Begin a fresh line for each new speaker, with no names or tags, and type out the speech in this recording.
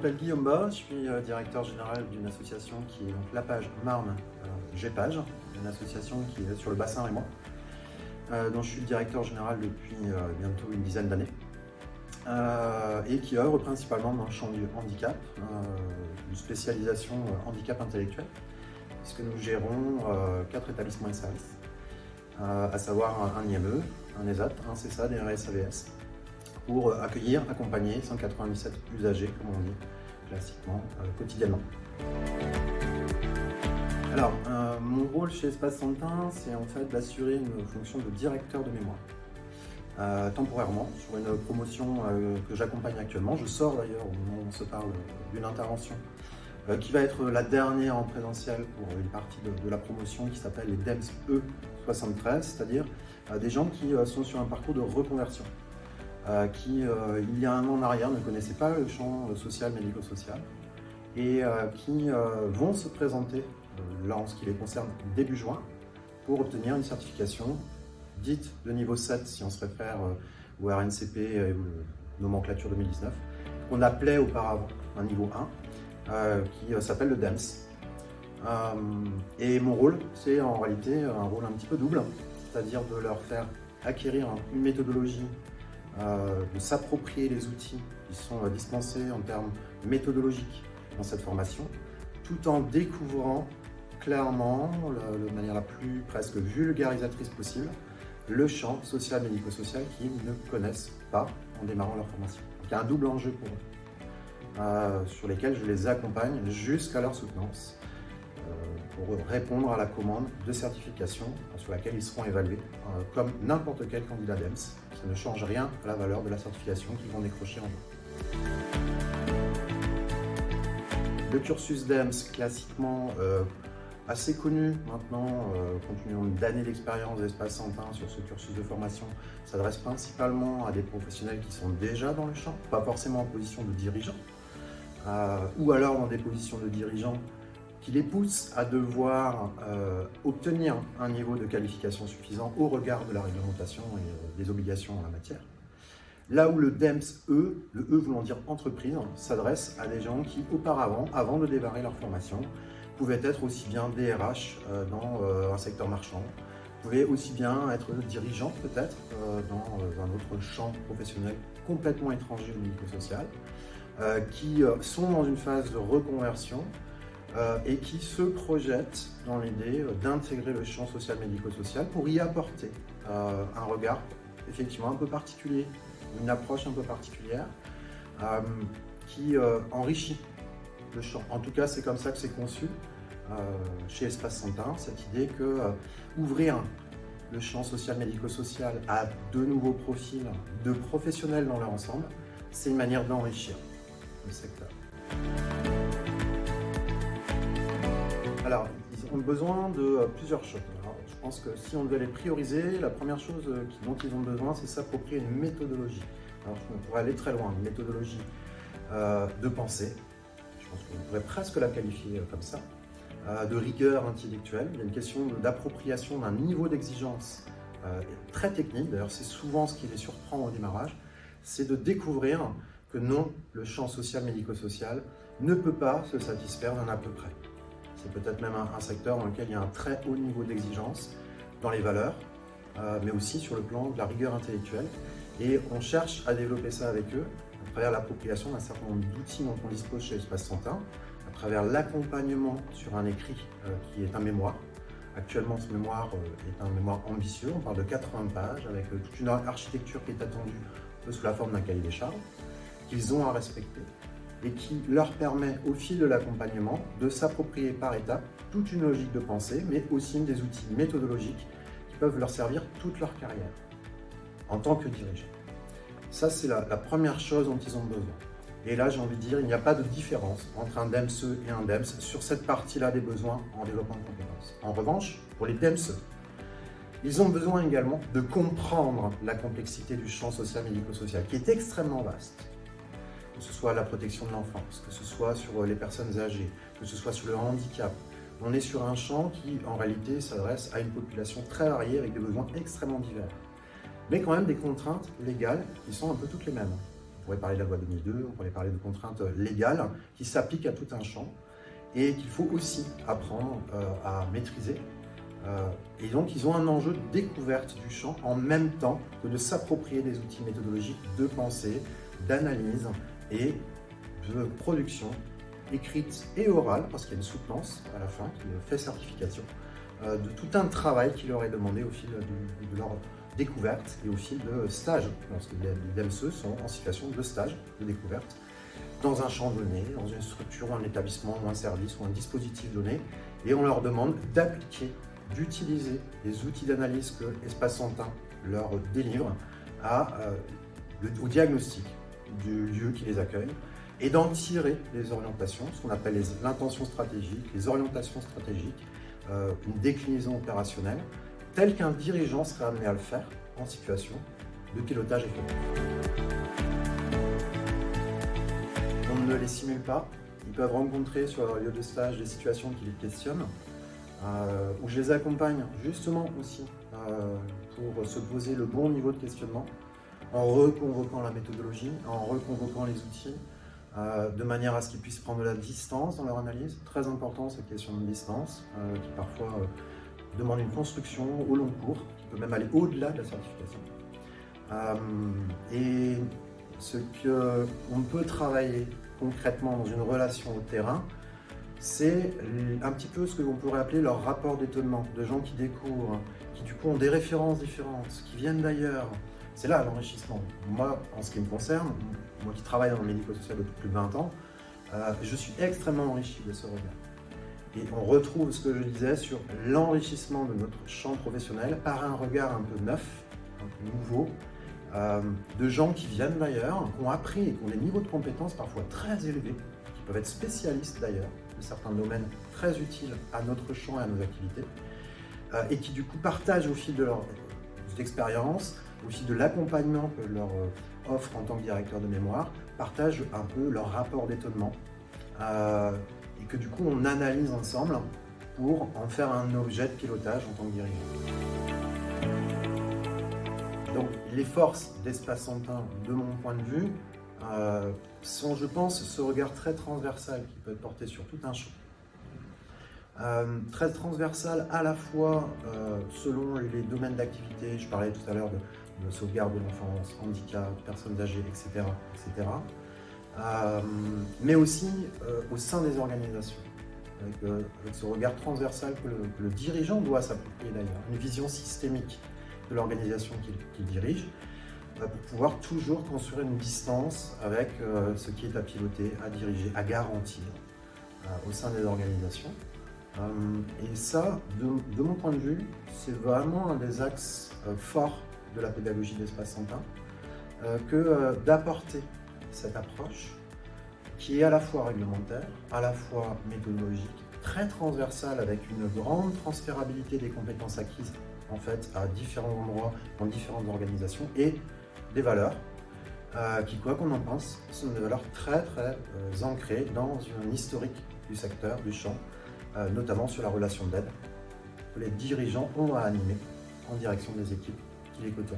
m'appelle Guillaume Bas, je suis directeur général d'une association qui est donc la Page Marne GEPAGE, une association qui est sur le bassin rémois, dont je suis le directeur général depuis bientôt une dizaine d'années, et qui œuvre principalement dans le champ du handicap, une spécialisation handicap intellectuel, puisque nous gérons 4 établissements et services, à savoir un IME, un ESAT, un CESAD et un SAVS, pour accueillir, accompagner 197 usagers, comme on dit classiquement, quotidiennement. Alors, mon rôle chez Espace Santin, c'est en fait d'assurer une fonction de directeur de mémoire. Temporairement, sur une promotion que j'accompagne actuellement. Je sors d'ailleurs, au moment où on se parle, d'une intervention qui va être la dernière en présentiel pour une partie de la promotion qui s'appelle les DEMS E73, c'est-à-dire des gens qui sont sur un parcours de reconversion. Qui, il y a un an en arrière, ne connaissaient pas le champ social, médico-social, et qui vont se présenter, là en ce qui les concerne, début juin, pour obtenir une certification dite de niveau 7, si on se réfère au RNCP, nomenclature 2019, qu'on appelait auparavant un niveau 1, qui s'appelle le DEMS. Et mon rôle, c'est en réalité un rôle un petit peu double, c'est-à-dire de leur faire acquérir une méthodologie, de s'approprier les outils qui sont dispensés en termes méthodologiques dans cette formation, tout en découvrant clairement, de manière la plus presque vulgarisatrice possible, le champ social médico-social qu'ils ne connaissent pas en démarrant leur formation. Donc, il y a un double enjeu pour eux, sur lesquels je les accompagne jusqu'à leur soutenance, pour répondre à la commande de certification sur laquelle ils seront évalués comme n'importe quel candidat DEMS. Ça ne change rien à la valeur de la certification qu'ils vont décrocher en juin. Le cursus DEMS, classiquement assez connu maintenant, compte tenu d'années d'expérience d'Espace Santin sur ce cursus de formation, s'adresse principalement à des professionnels qui sont déjà dans le champ, pas forcément en position de dirigeant, ou alors dans des positions de dirigeants qui les pousse à devoir obtenir un niveau de qualification suffisant au regard de la réglementation et des obligations en la matière. Là où le DEMS E, le E voulant dire entreprise, s'adresse à des gens qui auparavant, avant de démarrer leur formation, pouvaient être aussi bien DRH dans un secteur marchand, pouvaient aussi bien être dirigeants peut-être dans un autre champ professionnel complètement étranger au médico-social, qui sont dans une phase de reconversion, et qui se projette dans l'idée d'intégrer le champ social médico-social pour y apporter un regard effectivement un peu particulier, une approche un peu particulière qui enrichit le champ. En tout cas, c'est comme ça que c'est conçu chez Espace Santin, cette idée que ouvrir le champ social médico-social à de nouveaux profils de professionnels dans leur ensemble, c'est une manière d'enrichir le secteur. Alors, ils ont besoin de plusieurs choses. Alors, je pense que si on devait les prioriser, la première chose dont ils ont besoin, c'est s'approprier une méthodologie. Alors, on pourrait aller très loin, une méthodologie de pensée. Je pense qu'on pourrait presque la qualifier comme ça, de rigueur intellectuelle. Il y a une question d'appropriation d'un niveau d'exigence très technique. D'ailleurs, c'est souvent ce qui les surprend au démarrage, c'est de découvrir que non, le champ social médico-social ne peut pas se satisfaire d'un à peu près. C'est peut-être même un secteur dans lequel il y a un très haut niveau d'exigence dans les valeurs, mais aussi sur le plan de la rigueur intellectuelle. Et on cherche à développer ça avec eux à travers l'appropriation d'un certain nombre d'outils dont on dispose chez Espace Santin, à travers l'accompagnement sur un écrit qui est un mémoire. Actuellement, ce mémoire est un mémoire ambitieux, on parle de 80 pages, avec toute une architecture qui est attendue un peu sous la forme d'un cahier des charges, qu'ils ont à respecter, et qui leur permet, au fil de l'accompagnement, de s'approprier par étapes toute une logique de pensée, mais aussi des outils méthodologiques qui peuvent leur servir toute leur carrière, en tant que dirigeant. Ça, c'est la première chose dont ils ont besoin. Et là, j'ai envie de dire, il n'y a pas de différence entre un DEMSE et un DEMS sur cette partie-là des besoins en développement de compétences. En revanche, pour les DEMSE, ils ont besoin également de comprendre la complexité du champ social médico-social, qui est extrêmement vaste. Que ce soit la protection de l'enfance, que ce soit sur les personnes âgées, que ce soit sur le handicap. On est sur un champ qui, en réalité, s'adresse à une population très variée avec des besoins extrêmement divers. Mais quand même des contraintes légales qui sont un peu toutes les mêmes. On pourrait parler de la loi 2002, on pourrait parler de contraintes légales qui s'appliquent à tout un champ et qu'il faut aussi apprendre à maîtriser. Et donc, ils ont un enjeu de découverte du champ en même temps que de s'approprier des outils méthodologiques de pensée, d'analyse et de production écrite et orale, parce qu'il y a une soutenance à la fin qui fait certification, de tout un travail qui leur est demandé au fil de leur découverte et au fil de stages, parce que les DMCE sont en situation de stage, de découverte, dans un champ donné, dans une structure ou un établissement ou un service ou un dispositif donné, et on leur demande d'appliquer, d'utiliser les outils d'analyse que Espace Santin leur délivre au diagnostic du lieu qui les accueille et d'en tirer les orientations, ce qu'on appelle l'intention stratégique, les orientations stratégiques, une déclinaison opérationnelle, telle qu'un dirigeant serait amené à le faire en situation de pilotage effectif. On ne les simule pas, ils peuvent rencontrer sur leur lieu de stage des situations qui les questionnent, où je les accompagne justement aussi pour se poser le bon niveau de questionnement, en reconvoquant la méthodologie, en reconvoquant les outils, de manière à ce qu'ils puissent prendre de la distance dans leur analyse. Très important cette question de distance, qui parfois demande une construction au long cours, qui peut même aller au-delà de la certification. Et ce qu'on peut travailler concrètement dans une relation au terrain, c'est un petit peu ce que l'on pourrait appeler leur rapport d'étonnement, de gens qui découvrent, qui du coup ont des références différentes, qui viennent d'ailleurs. C'est là l'enrichissement. Moi, en ce qui me concerne, moi qui travaille dans le médico-social depuis plus de 20 ans, je suis extrêmement enrichi de ce regard. Et on retrouve ce que je disais sur l'enrichissement de notre champ professionnel par un regard un peu neuf, un peu nouveau, de gens qui viennent d'ailleurs, qui ont appris et qui ont des niveaux de compétences parfois très élevés, qui peuvent être spécialistes d'ailleurs de certains domaines très utiles à notre champ et à nos activités, et qui du coup partagent au fil de leur expérience, au fil de l'accompagnement que leur offre en tant que directeur de mémoire, partagent un peu leur rapport d'étonnement, et que du coup on analyse ensemble pour en faire un objet de pilotage en tant que dirigeant. Donc les forces d'Espace Santin, de mon point de vue, sont, je pense, ce regard très transversal qui peut être porté sur tout un champ. Très transversal à la fois selon les domaines d'activité, je parlais tout à l'heure de sauvegarde de l'enfance, handicap, personnes âgées, etc. Mais aussi au sein des organisations, avec ce regard transversal que le dirigeant doit s'approprier d'ailleurs, une vision systémique de l'organisation qu'il dirige, pour pouvoir toujours construire une distance avec ce qui est à piloter, à diriger, à garantir au sein des organisations. Et ça, de mon point de vue, c'est vraiment un des axes forts de la pédagogie d'Espace Santin, que d'apporter cette approche qui est à la fois réglementaire, à la fois méthodologique, très transversale avec une grande transférabilité des compétences acquises en fait à différents endroits, dans différentes organisations, et des valeurs qui, quoi qu'on en pense, sont des valeurs très ancrées dans un historique du secteur, du champ, notamment sur la relation d'aide que les dirigeants ont à animer en direction des équipes qui les côtoient.